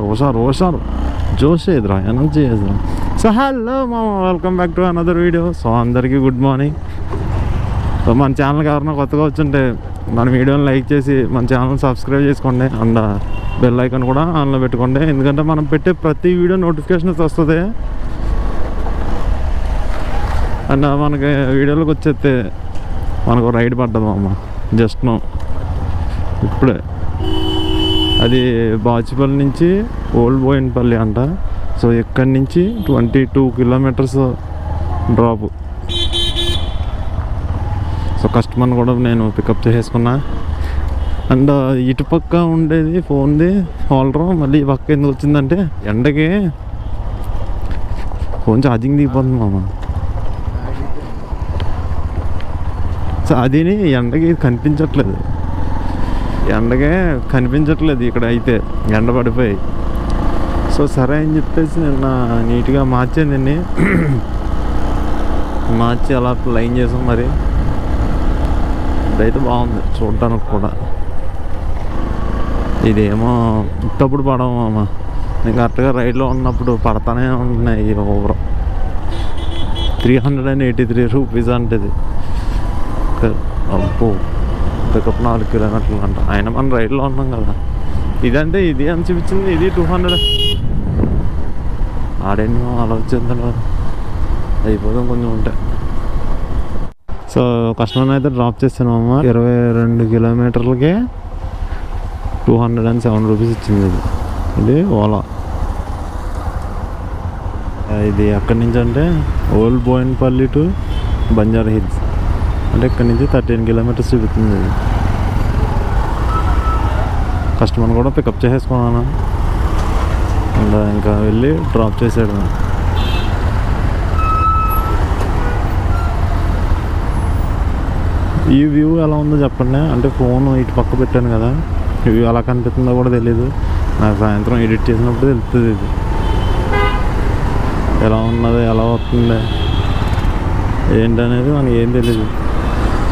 ఒకసారి జోష్ ఎదురా ఎనర్జీ ఎదురా. సో హలో మామ, welcome back to another video. So అందరికీ గుడ్ మార్నింగ్. సో మన ఛానల్కి ఎవరైనా కొత్తగా వచ్చుంటే మన వీడియోని లైక్ చేసి మన ఛానల్ సబ్స్క్రైబ్ చేసుకోండి. అండ్ బెల్ ఐకాన్ కూడా ఆన్లో పెట్టుకోండి, ఎందుకంటే మనం పెట్టే ప్రతి వీడియో నోటిఫికేషన్ వస్తుంది. అండ్ మనకి వీడియోలోకి వచ్చేస్తే మనకు రైడ్ పడ్డది అమ్మ, జస్ట్ నో ఇప్పుడే. అది బాచిపల్లి నుంచి ఓల్డ్ బోయిన్పల్లి అంట. సో ఇక్కడి నుంచి 22 కిలోమీటర్స్ డ్రాప్. సో కస్టమర్ని కూడా నేను పికప్ చేసుకున్నా. అండ్ ఇటుపక్క ఉండేది ఫోన్ది హోల్డర్, మళ్ళీ ఈ పక్క ఎందుకు వచ్చిందంటే ఎండకి ఫోన్ ఛార్జింగ్ దిగిపోతుంది మామ. సో అది ఎండకి కనిపించట్లేదు, ఇక్కడ అయితే ఎండ పడిపోయి. సో సరే అని చెప్పేసి నిన్న నీట్గా మార్చాను, దీన్ని మార్చి అలా లైన్ చేసాం. మరి ఇదైతే బాగుంది చూడటానికి కూడా. ఇదేమో ఇట్టప్పుడు పడము అమ్మ, నేను కరెక్ట్గా రైడ్లో ఉన్నప్పుడు పడతానే ఉంటున్నాయి. ఓవర్ 383 రూపీస్ అంటది. అబ్బో, పికప్ 4 కిలోమీటర్లు అంట. అయినా మనం రైడ్లో ఉన్నాం కదా. ఇదంటే ఇది అని చూపించింది, ఇది 200. ఆడేమో అలా వచ్చేంత అయిపోతాం కొంచెం ఉంటే. సో కస్టమర్ని అయితే డ్రాప్ చేస్తాను అమ్మ. 22 కిలోమీటర్లకే 207 రూపీస్ ఇచ్చింది. ఇది ఓలా. ఇది ఎక్కడి నుంచి అంటే old Bowenpally to Banjara Hills, అంటే ఇక్కడ నుంచి 13 కిలోమీటర్స్ చూపుతుంది. ఇది కస్టమర్ కూడా పికప్ చేసేసుకున్నాను. అండ్ ఇంకా వెళ్ళి డ్రాప్ చేసాడు. ఈ వ్యూ ఎలా ఉందో చెప్పండి. అంటే ఫోన్ ఇటు పక్క పెట్టాను కదా, వ్యూ ఎలా కనిపిస్తుందో కూడా తెలియదు నాకు. సాయంత్రం ఎడిట్ చేసినప్పుడు తెలుస్తుంది ఇది ఎలా ఉన్నది, ఎలా వస్తుంది ఏంటనేది మనకి ఏం తెలియదు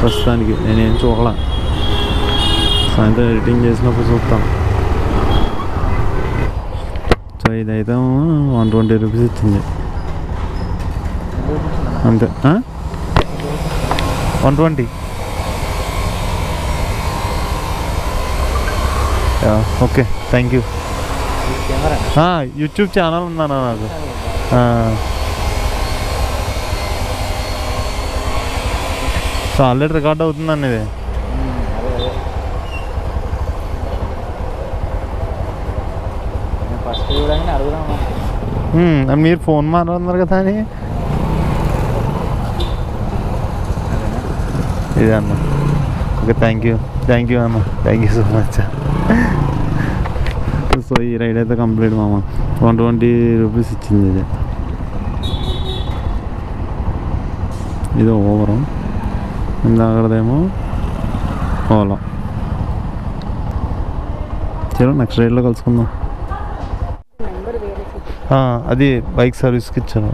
ప్రస్తుతానికి. నేనేం చూడాల, సాయంత్రం ఎడిటింగ్ చేసినప్పుడు చూస్తాను. సో ఇదైతే 120 రూపీస్ ఇచ్చింది అంతే. 120. Okay, thank you. YouTube channel ఉందన్నా నాకు. సో ఆల్రెడీ రికార్డ్ అవుతుందండి ఇది. మీరు ఫోన్ మాట్లాడుతున్నారు కదా అని ఇదే అన్న. ఓకే, థ్యాంక్ యూ అన్న, thank you so much. So ఈ రైడ్ అయితే కంప్లీట్ మామ. 120 రూపీస్ ఇచ్చింది ఇది. ఇది ఓవరం, ఇందాకదేమో ఓలా. చలో నెక్స్ట్ రైడ్లో కలుసుకుందాం. అది బైక్ సర్వీస్కి ఇచ్చాను.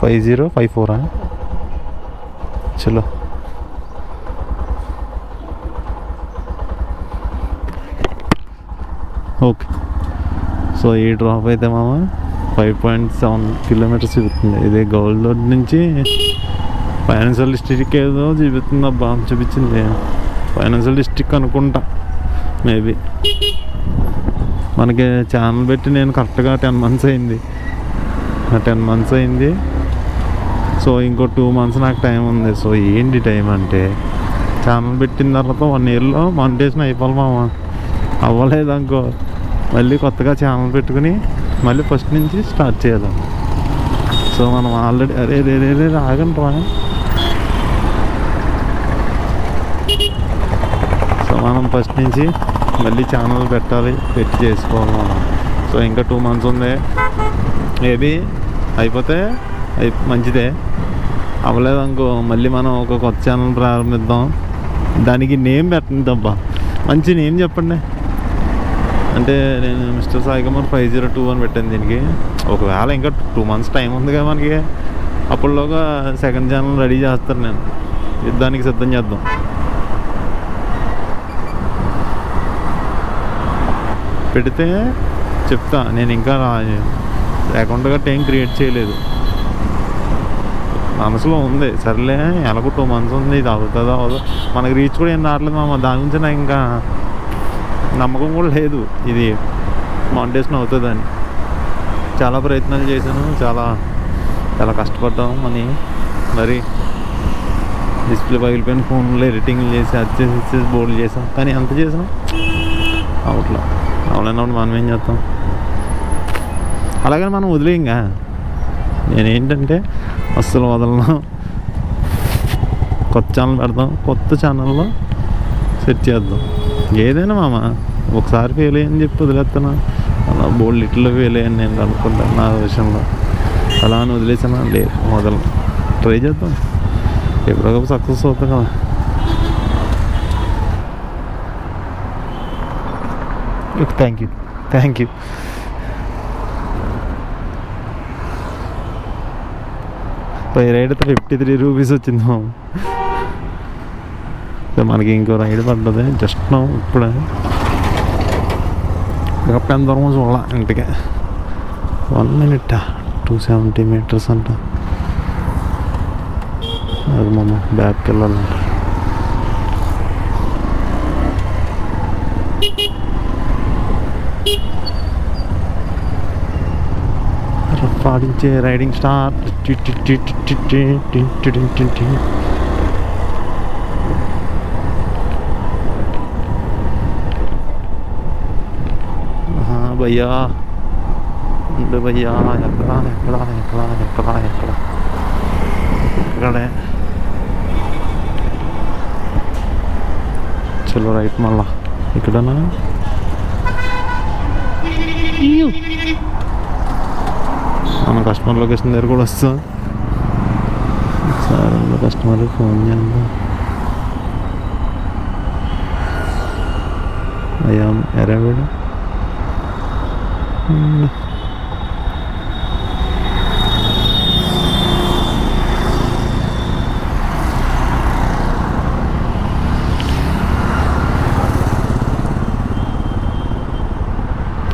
5054. చలో ఓకే. సో ఈ డ్రాప్ అయితే మామ 5.7 కిలోమీటర్స్ చూపుతుంది. ఇది గౌల్డ్ రోడ్ నుంచి ఫైనాన్షియల్ డిస్ట్రిక్ట్ ఏదో చూపిస్తుంది అబ్బా, చూపించింది. ఫైనాన్షియల్ డిస్ట్రిక్ట్ అనుకుంటా మేబీ. మనకి ఛానల్ పెట్టి నేను కరెక్ట్గా 10 మంత్స్ అయింది. 10 మంత్స్ అయింది. సో ఇంకో 2 మంత్స్ నాకు టైం ఉంది. సో ఏంటి టైం అంటే, ఛానల్ పెట్టిన తర్వాత 1 ఇయర్లో మానిటైజేషన్ అయిపోవాలి మామ. అవ్వలేదు అనుకో, మళ్ళీ కొత్తగా ఛానల్ పెట్టుకుని మళ్ళీ ఫస్ట్ నుంచి స్టార్ట్ చేయాలి. సో మనం ఆల్రెడీ అరే ఆగండి రా. సో మనం ఫస్ట్ నుంచి మళ్ళీ ఛానల్ పెట్టి చేసుకోవాలి మనం. సో ఇంకా 2 మంత్స్ ఉంది. మేబీ అయిపోతే మంచిదే, అవ్వలేదనుకో మళ్ళీ మనం ఒక కొత్త ఛానల్ ప్రారంభిద్దాం. దానికి నేమ్ పెట్టండి అబ్బా, మంచి నేమ్ చెప్పండి. అంటే నేను మిస్టర్ సాయి కుమార్ 502 అని పెట్టాను దీనికి. ఒకవేళ ఇంకా 2 మంత్స్ టైం ఉంది కదా మనకి, అప్పటిలోగా సెకండ్ ఛానల్ రెడీ చేస్తాను నేను. యుద్ధానికి సిద్ధం చేద్దాం. పెడితే చెప్తా. నేను ఇంకా అకౌంట్ గట్ట ఏం క్రియేట్ చేయలేదు. మనసులో ఉంది, సర్లే ఎలాగో 2 months ఉంది, ఇది అవుతుందో అవుదో. మనకి రీచ్ కూడా ఏం రావట్లేదు మామ. దాని గురించి నాకు ఇంకా నమ్మకం కూడా లేదు ఇది మానిటైజేషన్ అవుతుందని. చాలా ప్రయత్నాలు చేశాను, చాలా చాలా కష్టపడ్డాము. మరి డిస్ప్లే పగిలిపోయిన ఫోన్లో ఎడిటింగ్లు చేసి అది చేసి బోర్డులు చేసాం, కానీ ఎంత చేసినా అవలేనప్పుడు మనం ఏం చేస్తాం. అలాగని మనం వదిలేయంగా. నేనేంటంటే అస్సలు వదలను. కొత్త ఛానల్ పెడదాం, కొత్త ఛానల్లో సెట్ చేద్దాం. ఏదైనా మామ ఒకసారి ఫెయిల్ అయ్యని చెప్పి వదిలేస్తాను. అలా బోల్డ్ ఇట్లో ఫెయిల్ అయ్యాను నేను అనుకుంటాను నా విషయంలో. అలా అని వదిలేసాను లేదు, వదలను. ట్రై చేద్దాం, ఎప్పుడొకప్పుడు సక్సెస్ అవుతాం కదా. Thank you. రైడ్ అయితే 53 రూపీస్ వచ్చింది మామ. మనకి ఇంకో రైడ్ పడ్డది జస్ట్ ఇప్పుడే. ఇంకా ఎంత దూరం చూడాల ఇంటికి. 1 minute 270 meters అంట. అది మామ బ్యాక్కి వెళ్ళాలంట. పాడించే రైడింగ్ స్టార్. భయ్యా ఉండు భయ్యా. ఇక్కడే చలో రైట్. మళ్ళా ఇక్కడనా మన కస్టమర్ లొకేషన్ దగ్గర కూడా వస్తాం. సార్ కస్టమర్కి ఫోన్ చేద్దాం. అయ్యా ఎరా వీడు.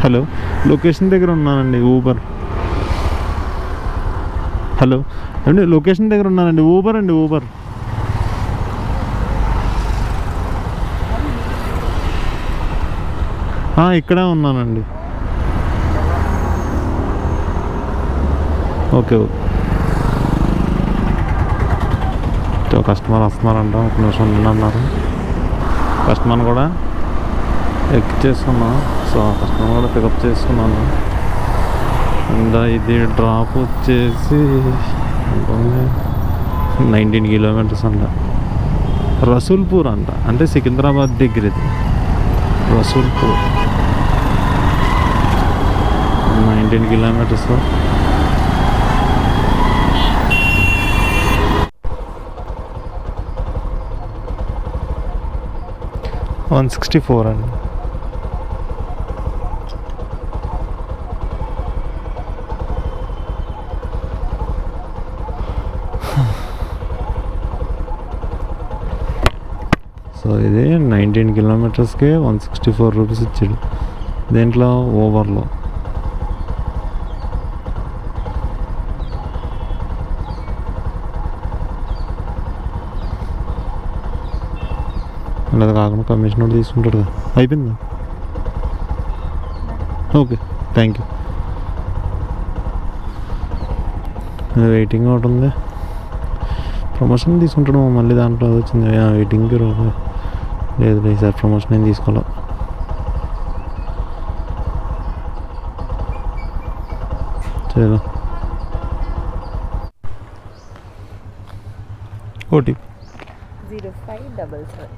హలో, లొకేషన్ దగ్గర ఉన్నానండి. ఊబర్. హలో అండి, లొకేషన్ దగ్గర ఉన్నానండి. ఊబర్ అండి, ఊబర్. ఇక్కడే ఉన్నానండి. ఓకే. కస్టమర్ వస్తున్నారంట, ఒక నిమిషం అన్నారు. కస్టమర్ కూడా ఎక్కిచ్చేసుకున్నాను. సో కస్టమర్ కూడా పికప్ చేసుకున్నాను. ఇంకా ఇది డ్రాప్ వచ్చేసి 19 kilometers అంట. రసూల్పూర్ అంట, అంటే సికింద్రాబాద్ దగ్గర. ఇది రసూల్పూర్ 19 kilometers. 164 అండి. సో ఇది 19 kilometersకే 164 రూపీస్ ఇచ్చాడు. దేంట్లో ఓవర్లో. అది కాకుండా కమిషన్ కూడా తీసుకుంటాడు కదా. అయిపోయిందా? Okay, thank you. వెయిటింగ్ ఒకటి ఉంది. ప్రమోషన్ తీసుకుంటాడు మళ్ళీ. దాంట్లో వచ్చింది వెయిటింగ్కి లేదు సార్, ప్రమోషన్ ఏం తీసుకోవాలి. చలో ఓటీపీ 0577.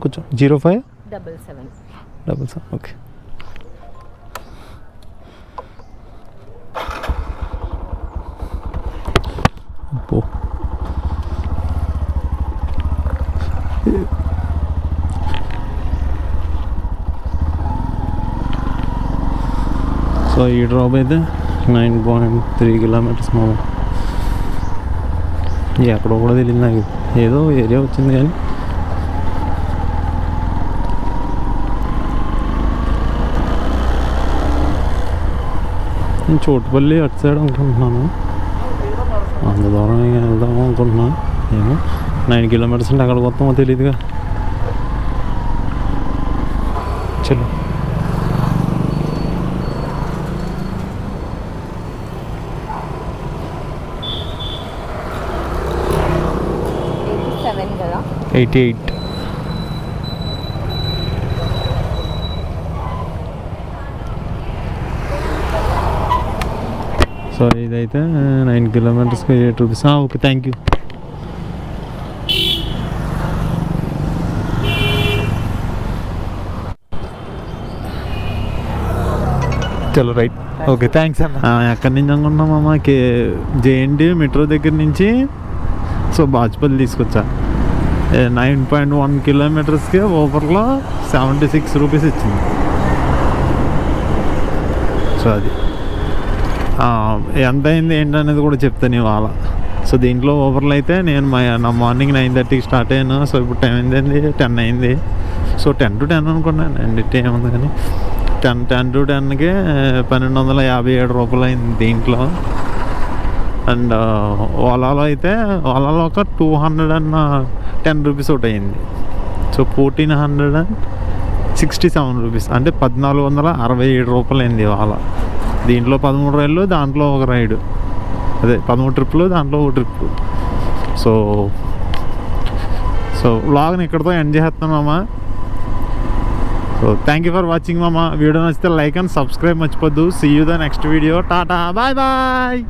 కూర్చో. 0577. ఓకే. సో ఈ డ్రాప్ అయితే 9.3 kilometers మామ. ఎక్కడో కూడా తెలియదు నాకు. ఏదో ఏరియా వచ్చింది కానీ నేను చోటుపల్లి అటు సైడ్ అనుకుంటున్నాను, అంత దూరం వెళ్దాము అనుకుంటున్నాను. ఏమో 9 కిలోమీటర్స్ అంటే అక్కడికి వస్తామో తెలియదుగా. చలో కదా 88. సో ఇదైతే 9 కిలోమీటర్స్కి 8 రూపీస్. Okay, thank you. చలో రైట్. ఓకే, థ్యాంక్స్ అన్న. ఎక్కడి నుంచి అనుకున్నామమ్మా? జేఎన్టీ మెట్రో దగ్గర నుంచి సో బాజ్పల్లి తీసుకొచ్చా. 9.1 కిలోమీటర్స్కి ఊబర్లో 76 రూపీస్ ఇచ్చింది. సో అది ఎంత అయింది ఏంటనేది కూడా చెప్తాను ఇవాళ. సో దీంట్లో ఊబర్లో అయితే నేను నా మార్నింగ్ 9:30కి స్టార్ట్ అయ్యాను. సో ఇప్పుడు టైం ఏంటండి? 10 అయింది. సో 10 to 10 అనుకున్నాను అండి, ఏముంది కానీ 10 to 10కి 1257 రూపాయలు అయింది దీంట్లో. అండ్ ఓలాలో అయితే ఒక 210 రూపీస్ ఒకటి అయింది. సో 1467 రూపీస్, అంటే 1467 రూపాయలు అయింది ఇవాళ. దీంట్లో 13 రైళ్ళు, దాంట్లో ఒక రైడు, అదే 13 ట్రిప్పులు, దాంట్లో ఒక ట్రిప్పు. సో వ్లాగ్ని ఇక్కడితో ఎండ్ చేస్తున్నాం మామ. So thank you for watching మామ. వీడియో నచ్చితే లైక్ అండ్ సబ్స్క్రైబ్ మర్చిపోద్దు. See you the next video. టాటా, బాయ్ బాయ్.